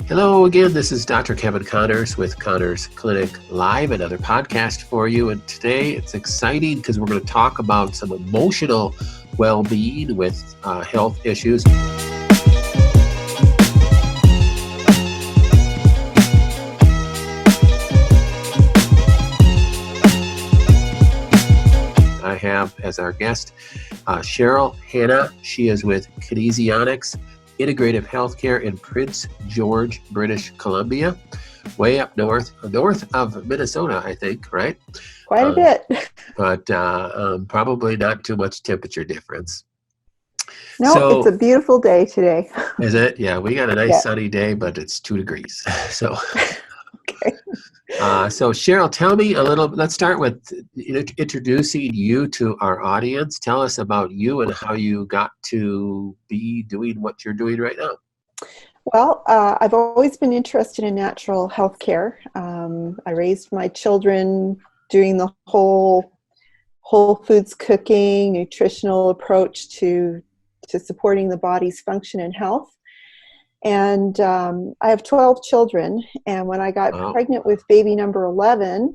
Hello again, this is Dr. Kevin Connors with Connors Clinic Live, another podcast for you. And today it's exciting because we're going to talk about some emotional well-being with health issues. I have as our guest Cheryl Hanna. She is with Kinesionics Integrative Healthcare in Prince George, British Columbia, way up north of Minnesota, I think, right? Quite a bit. But probably not too much temperature difference. No, it's a beautiful day today. Is it? Yeah, we got a nice sunny day, but it's 2 degrees. So, okay. So Cheryl, tell me a little, let's start with introducing you to our audience. Tell us about you and how you got to be doing what you're doing right now. Well, I've always been interested in natural health care. I raised my children doing the whole foods cooking, nutritional approach to supporting the body's function and health. And I have 12 children, and when I got pregnant with baby number 11,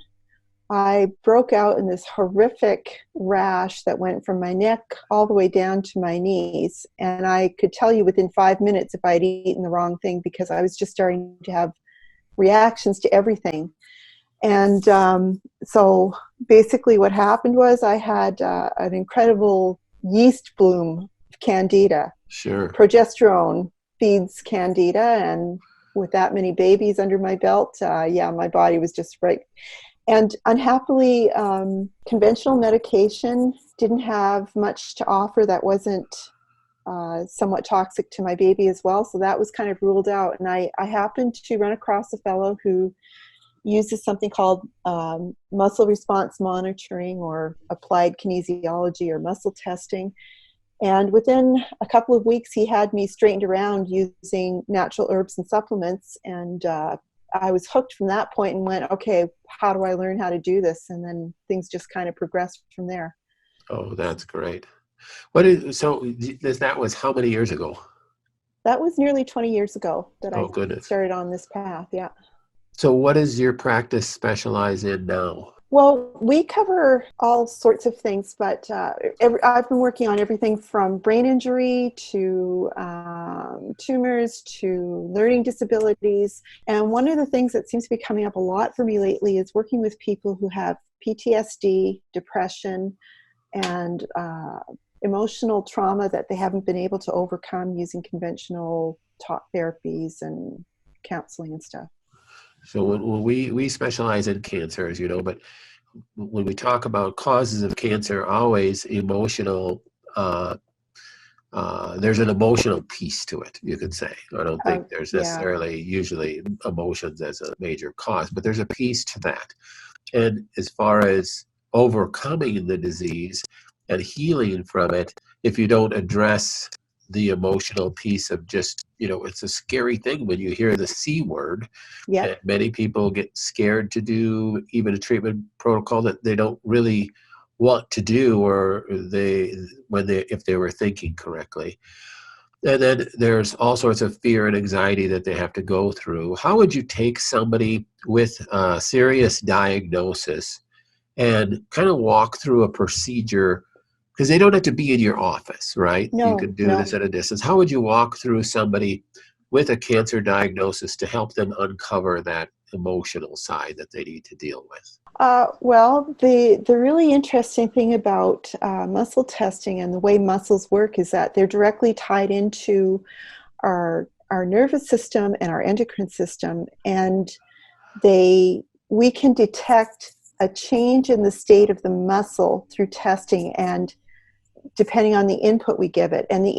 I broke out in this horrific rash that went from my neck all the way down to my knees. And I could tell you within 5 minutes if I had eaten the wrong thing, because I was just starting to have reactions to everything. And so basically what happened was I had an incredible yeast bloom of candida. Sure. Progesterone feeds candida, and with that many babies under my belt, my body was just right. And unhappily, conventional medication didn't have much to offer that wasn't somewhat toxic to my baby as well. So that was kind of ruled out. And I happened to run across a fellow who uses something called muscle response monitoring, or applied kinesiology, or muscle testing. And within a couple of weeks, he had me straightened around using natural herbs and supplements. And I was hooked from that point and went, okay, how do I learn how to do this? And then things just kind of progressed from there. Oh, that's great. That was how many years ago? That was nearly 20 years ago that I goodness. started on this path, yeah. So what does your practice specialize in now? Well, we cover all sorts of things, but I've been working on everything from brain injury to tumors to learning disabilities. And one of the things that seems to be coming up a lot for me lately is working with people who have PTSD, depression, and emotional trauma that they haven't been able to overcome using conventional talk therapies and counseling and stuff. So when we specialize in cancer, as you know, but when we talk about causes of cancer, always emotional, there's an emotional piece to it, you could say. I don't think there's necessarily usually emotions as a major cause, but there's a piece to that. And as far as overcoming the disease and healing from it, if you don't address the emotional piece of just, it's a scary thing when you hear the C word. Yeah. And many people get scared to do even a treatment protocol that they don't really want to do, or if they were thinking correctly. And then there's all sorts of fear and anxiety that they have to go through. How would you take somebody with a serious diagnosis and kind of walk through a procedure? Because they don't have to be in your office, right? No, you can do this at a distance. How would you walk through somebody with a cancer diagnosis to help them uncover that emotional side that they need to deal with? Well, the really interesting thing about muscle testing and the way muscles work is that they're directly tied into our nervous system and our endocrine system, and we can detect a change in the state of the muscle through testing, and depending on the input we give it. And the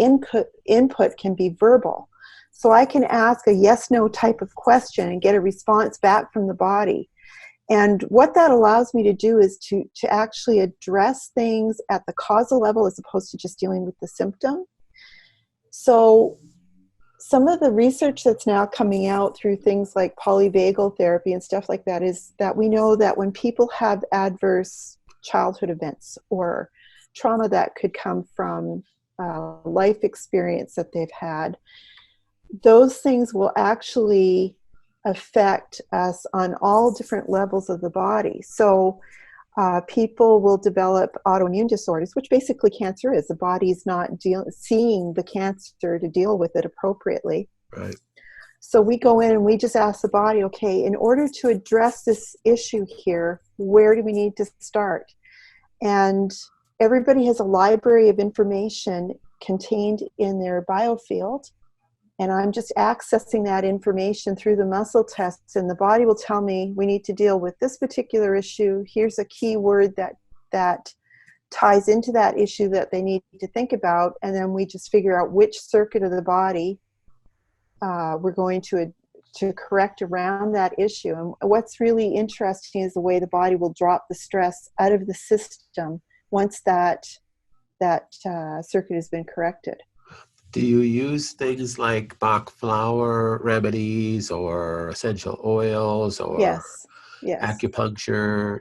input can be verbal. So I can ask a yes-no type of question and get a response back from the body. And what that allows me to do is to actually address things at the causal level as opposed to just dealing with the symptom. So some of the research that's now coming out through things like polyvagal therapy and stuff like that is that we know that when people have adverse childhood events or trauma that could come from life experience that they've had, those things will actually affect us on all different levels of the body. So people will develop autoimmune disorders, which basically cancer is. The body's not seeing the cancer to deal with it appropriately. Right. So we go in and we just ask the body, okay, in order to address this issue here, where do we need to start? And everybody has a library of information contained in their biofield. And I'm just accessing that information through the muscle tests, and the body will tell me we need to deal with this particular issue. Here's a key word that ties into that issue that they need to think about, and then we just figure out which circuit of the body we're going to correct around that issue. And what's really interesting is the way the body will drop the stress out of the system once that circuit has been corrected. Do you use things like Bach flower remedies or essential oils or Yes. acupuncture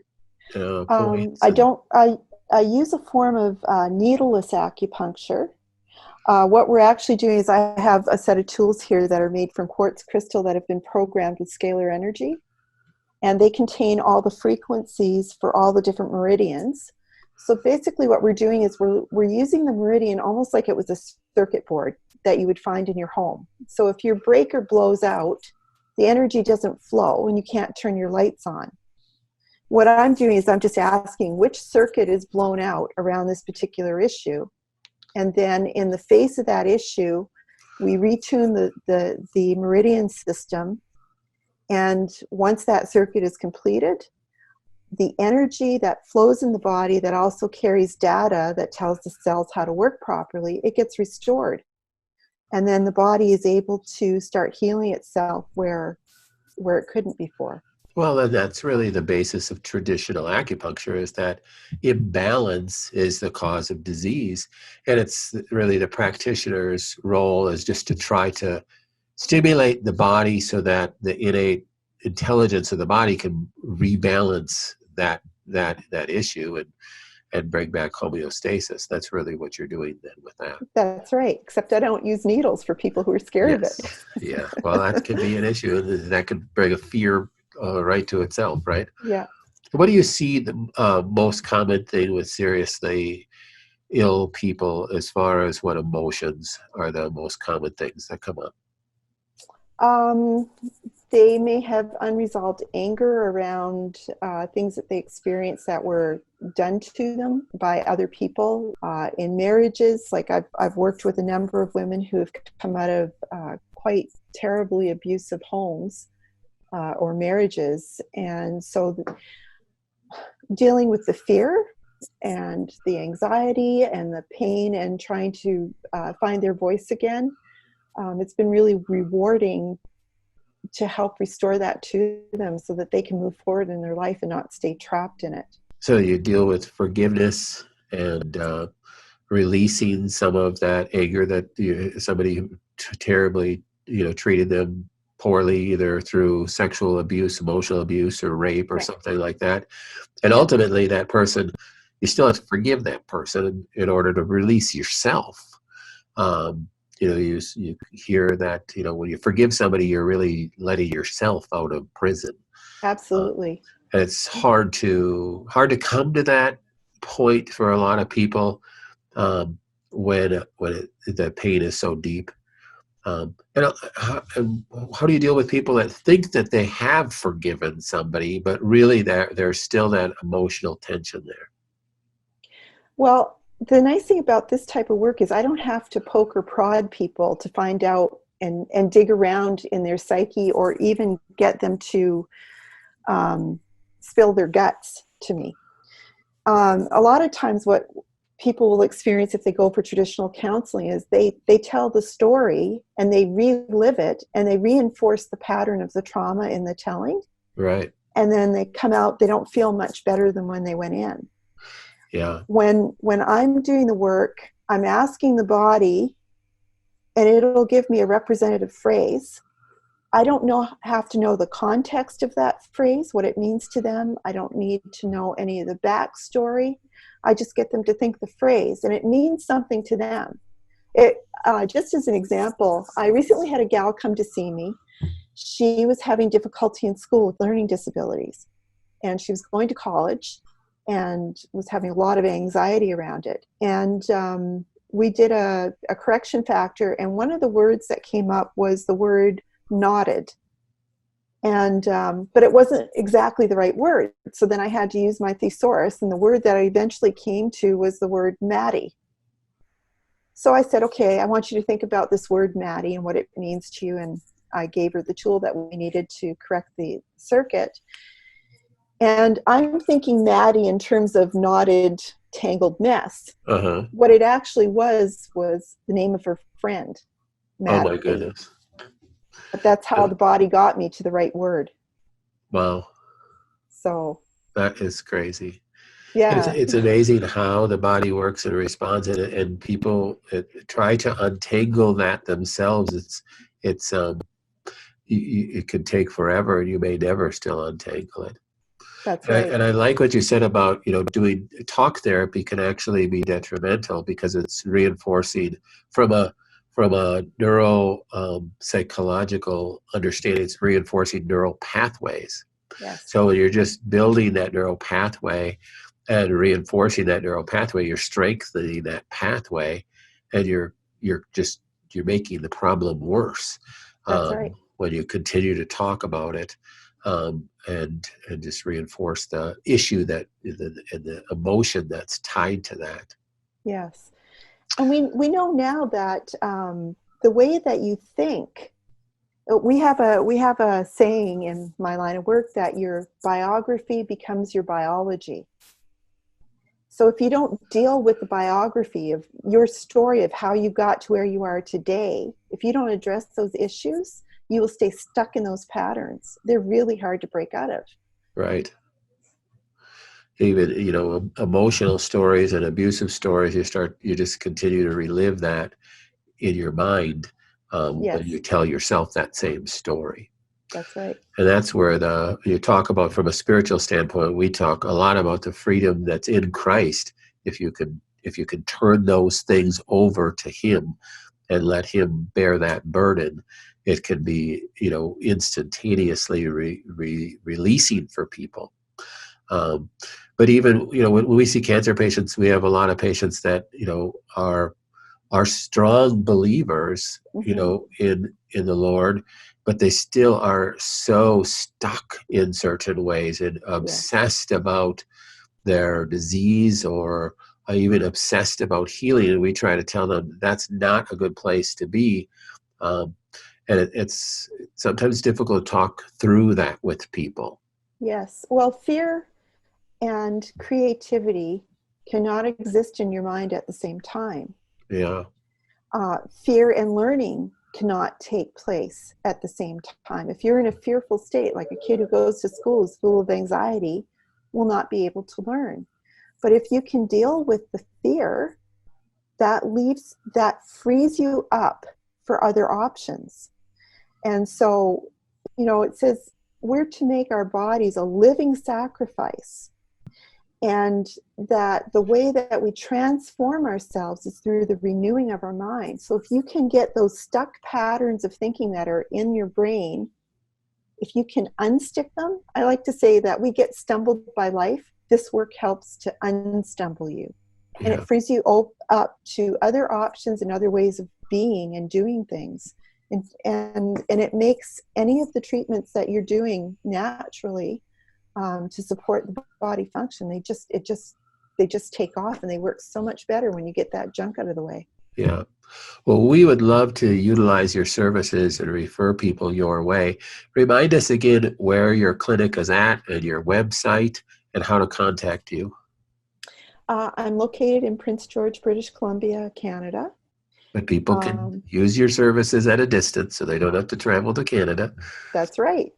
I points? don't. I use a form of needleless acupuncture. What we're actually doing is I have a set of tools here that are made from quartz crystal that have been programmed with scalar energy, and they contain all the frequencies for all the different meridians. So basically what we're doing is we're using the meridian almost like it was a circuit board that you would find in your home. So if your breaker blows out, the energy doesn't flow and you can't turn your lights on. What I'm doing is I'm just asking which circuit is blown out around this particular issue. And then in the face of that issue, we retune the meridian system. And once that circuit is completed, the energy that flows in the body that also carries data that tells the cells how to work properly, it gets restored. And then the body is able to start healing itself where it couldn't before. Well, then that's really the basis of traditional acupuncture, is that imbalance is the cause of disease. And it's really the practitioner's role is just to try to stimulate the body so that the innate intelligence of the body can rebalance that issue and bring back homeostasis. That's really what you're doing then with that. That's right, except I don't use needles for people who are scared of it. Yeah. Well, that could be an issue, and that could bring a fear right to itself, right? Yeah. What do you see the most common thing with seriously ill people as far as what emotions are the most common things that come up? They may have unresolved anger around things that they experienced that were done to them by other people. In marriages, like I've worked with a number of women who have come out of quite terribly abusive homes or marriages. And so dealing with the fear and the anxiety and the pain and trying to find their voice again, it's been really rewarding to help restore that to them so that they can move forward in their life and not stay trapped in it. So you deal with forgiveness and releasing some of that anger that somebody terribly treated them poorly, either through sexual abuse, emotional abuse, or rape, or Right. something like that. And ultimately, that person, you still have to forgive that person in order to release yourself. You hear that, when you forgive somebody, you're really letting yourself out of prison. Absolutely. And it's hard to come to that point for a lot of people when the pain is so deep. And how do you deal with people that think that they have forgiven somebody, but really there's still that emotional tension there? Well, the nice thing about this type of work is I don't have to poke or prod people to find out and dig around in their psyche or even get them to spill their guts to me. A lot of times what people will experience if they go for traditional counseling is they tell the story and they relive it and they reinforce the pattern of the trauma in the telling. Right. And then they come out, they don't feel much better than when they went in. Yeah. When I'm doing the work, I'm asking the body, and it'll give me a representative phrase. I don't have to know the context of that phrase, what it means to them. I don't need to know any of the backstory. I just get them to think the phrase, and it means something to them. Just as an example, I recently had a gal come to see me. She was having difficulty in school with learning disabilities, and she was going to college and was having a lot of anxiety around it. And we did a correction factor, and one of the words that came up was the word knotted. And but it wasn't exactly the right word. So then I had to use my thesaurus, and the word that I eventually came to was the word Maddie. So I said, okay, I want you to think about this word Maddie and what it means to you. And I gave her the tool that we needed to correct the circuit. And I'm thinking Maddie in terms of knotted, tangled mess. Uh-huh. What it actually was the name of her friend, Oh my Maddie. goodness. But that's how the body got me to the right word. Wow. So That is crazy. yeah. It's amazing how the body works and responds, and people try to untangle that themselves. It could take forever, and you may never still untangle it. That's And right. I like what you said about, doing talk therapy can actually be detrimental because it's reinforcing from a neuro psychological understanding. It's reinforcing neural pathways. Yes. So when you're just building that neural pathway and reinforcing that neural pathway, you're strengthening that pathway, and you're making the problem worse. That's right. When you continue to talk about it, and just reinforce the issue and the emotion that's tied to that. Yes. And we know now that the way that you think, we have a saying in my line of work that your biography becomes your biology. So if you don't deal with the biography of your story of how you got to where you are today, if you don't address those issues, you will stay stuck in those patterns. They're really hard to break out of. Right. Even, emotional stories and abusive stories, you just continue to relive that in your mind, when you Yes, tell yourself that same story. that's right. And that's where you talk about, from a spiritual standpoint, we talk a lot about the freedom that's in Christ. If you can turn those things over to Him and let Him bear that burden, it can be, instantaneously releasing for people. But even, when we see cancer patients, we have a lot of patients that, are strong believers, Mm-hmm. in the Lord, but they still are so stuck in certain ways and Yes. obsessed about their disease, or even obsessed about healing. And we try to tell them that's not a good place to be. Um, and it's sometimes difficult to talk through that with people. Yes. Well, fear and creativity cannot exist in your mind at the same time. Yeah. Fear and learning cannot take place at the same time. If you're in a fearful state, like a kid who goes to school is full of anxiety, will not be able to learn. But if you can deal with the fear, that frees you up for other options. And so, it says we're to make our bodies a living sacrifice. And that the way that we transform ourselves is through the renewing of our mind. So if you can get those stuck patterns of thinking that are in your brain, if you can unstick them, I like to say that we get stumbled by life. This work helps to unstumble you. And Yeah. it frees you up to other options and other ways of being and doing things. And it makes any of the treatments that you're doing naturally, to support the body function, they just take off, and they work so much better when you get that junk out of the way. Yeah. Well, we would love to utilize your services and refer people your way. Remind us again where your clinic is at and your website and how to contact you. I'm located in Prince George, British Columbia, Canada. But people can use your services at a distance, so they don't have to travel to Canada. That's right.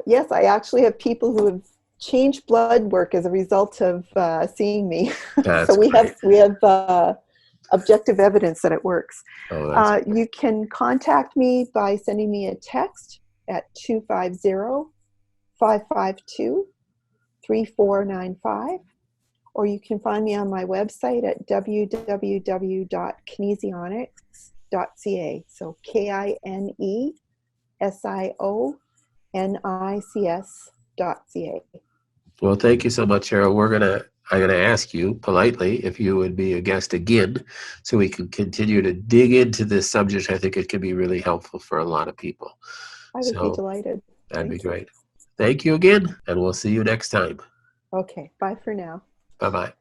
Yes, I actually have people who have changed blood work as a result of seeing me. So That's we great. have objective evidence that it works. Oh, that's great. You can contact me by sending me a text at 250-552-3495, or you can find me on my website at www.kinesionics.ca. So KINESIONICS.ca. Well, thank you so much, Cheryl. I'm gonna ask you politely if you would be a guest again, so we can continue to dig into this subject. I think it could be really helpful for a lot of people. I would be So delighted. that'd be Thank you. great. Thank you again, and we'll see you next time. Okay, bye for now. Bye bye.